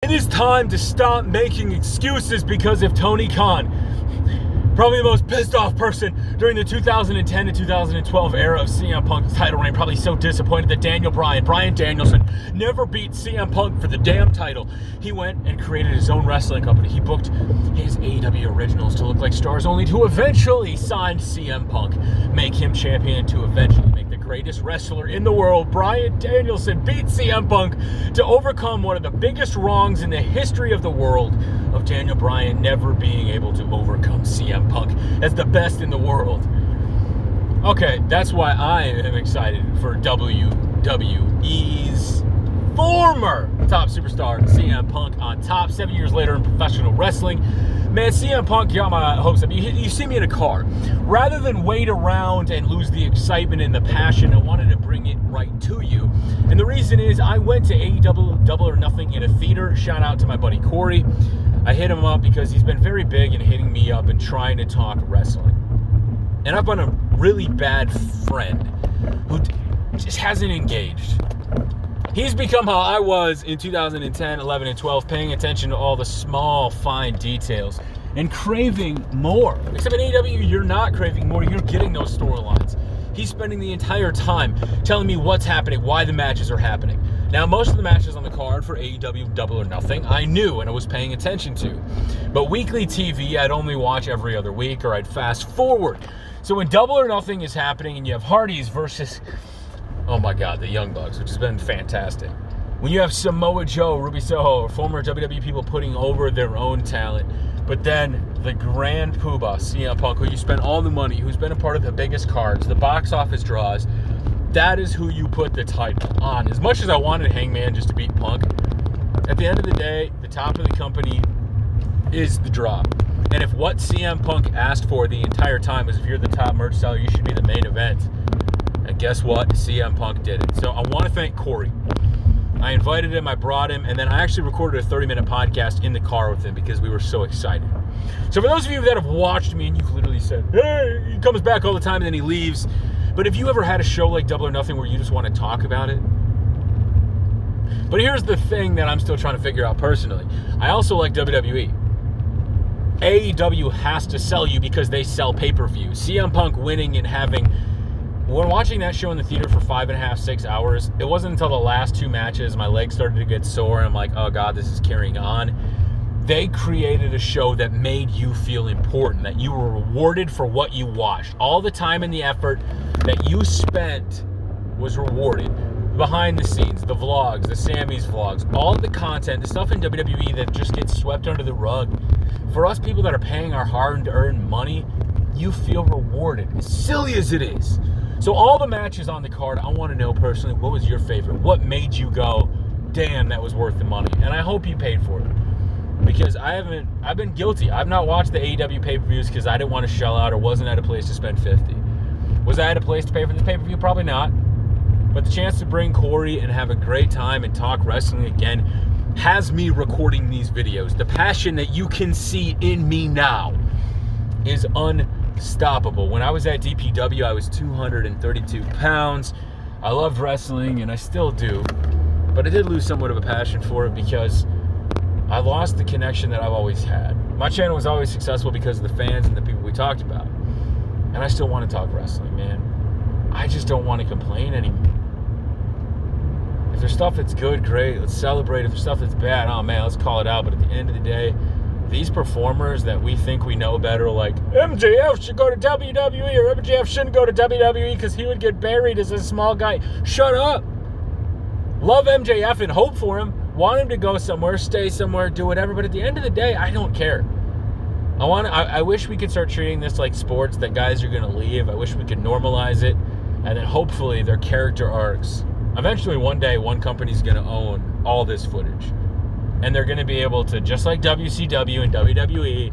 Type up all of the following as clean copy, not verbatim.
It is time to stop making excuses because of Tony Khan. Probably the most pissed off person during the 2010 to 2012 era of CM Punk's title reign. Probably so disappointed that Bryan Danielson, never beat CM Punk for the damn title. He went and created his own wrestling company. He booked his AEW originals to look like stars, only to eventually sign CM Punk, make him champion, to eventually make the greatest wrestler in the world, Bryan Danielson, beat CM Punk to overcome one of the biggest wrongs in the history of the world of Daniel Bryan never being able to overcome CM Punk as the best in the world. Okay, that's why I am excited for WWE's former top superstar CM Punk on top 7 years later in professional wrestling. Man, CM Punk got my hopes up. You see me in a car. Rather than wait around and lose the excitement and the passion, I wanted to bring it right to you. And the reason is I went to AEW Double or Nothing in a theater. Shout out to my buddy Corey. I hit him up because he's been very big in hitting me up and trying to talk wrestling. And I've been a really bad friend who just hasn't engaged. He's become how I was in 2010, 11, and 12, paying attention to all the small, fine details and craving more. Except in AEW, you're not craving more. You're getting those storylines. He's spending the entire time telling me what's happening, why the matches are happening. Now, most of the matches on the card for AEW Double or Nothing, I knew and I was paying attention to. But weekly TV, I'd only watch every other week or I'd fast forward. So when Double or Nothing is happening and you have Hardys versus, oh my God, the Young Bucks, which has been fantastic. When you have Samoa Joe, Ruby Soho, or former WWE people putting over their own talent, but then the grand poobah, CM Punk, who you spent all the money, who's been a part of the biggest cards, the box office draws, that is who you put the title on. As much as I wanted Hangman just to beat Punk, at the end of the day, the top of the company is the draw. And if what CM Punk asked for the entire time is if you're the top merch seller, you should be the main event. And guess what? CM Punk did it. So I want to thank Corey. I invited him, I brought him, and then I actually recorded a 30-minute podcast in the car with him because we were so excited. So for those of you that have watched me and you've literally said, hey, he comes back all the time and then he leaves. But have you ever had a show like Double or Nothing where you just want to talk about it? But here's the thing that I'm still trying to figure out personally. I also like WWE. AEW has to sell you because they sell pay-per-view. CM Punk winning and having... When watching that show in the theater for 5.5, 6 hours, it wasn't until the last two matches my legs started to get sore and I'm like, oh God, this is carrying on. They created a show that made you feel important, that you were rewarded for what you watched. All the time and the effort that you spent was rewarded. Behind the scenes, the vlogs, the Sammy's vlogs, all the content, the stuff in WWE that just gets swept under the rug. For us people that are paying our hard-earned money, you feel rewarded, as silly as it is. So all the matches on the card, I want to know personally, what was your favorite? What made you go, damn, that was worth the money? And I hope you paid for it. Because I've been guilty. I've not watched the AEW pay-per-views because I didn't want to shell out or wasn't at a place to spend $50. Was I at a place to pay for this pay-per-view? Probably not. But the chance to bring Corey and have a great time and talk wrestling again has me recording these videos. The passion that you can see in me now is unstoppable. When I was at DPW, I was 232 pounds. I loved wrestling, and I still do. But I did lose somewhat of a passion for it because I lost the connection that I've always had. My channel was always successful because of the fans and the people we talked about. And I still want to talk wrestling, man. I just don't want to complain anymore. If there's stuff that's good, great, let's celebrate. If there's stuff that's bad, oh man, let's call it out. But at the end of the day, these performers that we think we know better, like MJF should go to WWE or MJF shouldn't go to WWE because he would get buried as a small guy. Shut up. Love MJF and hope for him. Want him to go somewhere, stay somewhere, do whatever. But at the end of the day, I don't care. I wish we could start treating this like sports, that guys are going to leave. I wish we could normalize it. And then hopefully their character arcs. Eventually one day, one company's going to own all this footage. And they're going to be able to, just like WCW and WWE,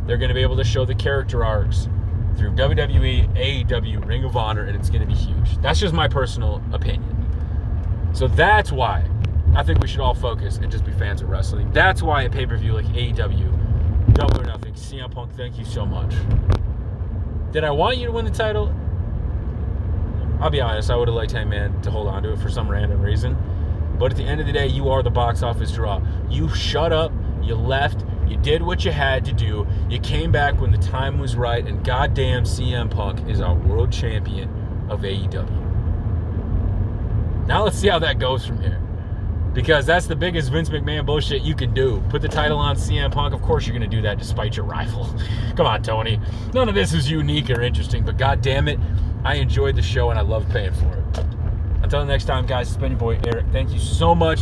they're going to be able to show the character arcs through WWE, AEW, Ring of Honor, and it's going to be huge. That's just my personal opinion. So that's why I think we should all focus and just be fans of wrestling. That's why a pay-per-view like AEW, Double or Nothing, CM Punk, thank you so much. Did I want you to win the title? I'll be honest, I would have liked Hangman to hold on to it for some random reason. But at the end of the day, you are the box office draw. You shut up, you left, you did what you had to do, you came back when the time was right, and goddamn CM Punk is our world champion of AEW. Now let's see how that goes from here. Because that's the biggest Vince McMahon bullshit you can do. Put the title on CM Punk. Of course you're going to do that despite your rival. Come on, Tony. None of this is unique or interesting, but god damn it, I enjoyed the show and I love paying for it. Until next time, guys, it's been your boy Eric. Thank you so much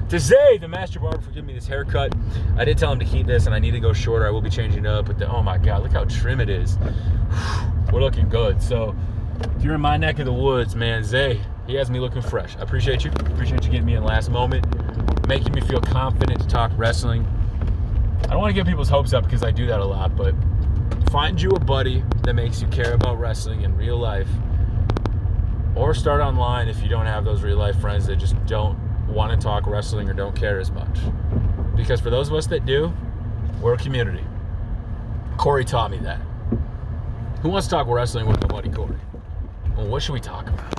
to Zay, the master barber, for giving me this haircut. I did tell him to keep this, and I need to go shorter. I will be changing it up. But oh my god, look how trim it is. We're looking good. So if you're in my neck of the woods, man, Zay, he has me looking fresh. I appreciate you. Appreciate you getting me in last moment, making me feel confident to talk wrestling. I don't want to get people's hopes up because I do that a lot, but find you a buddy that makes you care about wrestling in real life, or start online if you don't have those real life friends that just don't want to talk wrestling or don't care as much. Because for those of us that do, we're a community. Corey taught me that. Who wants to talk wrestling with my buddy Corey? Well, what should we talk about?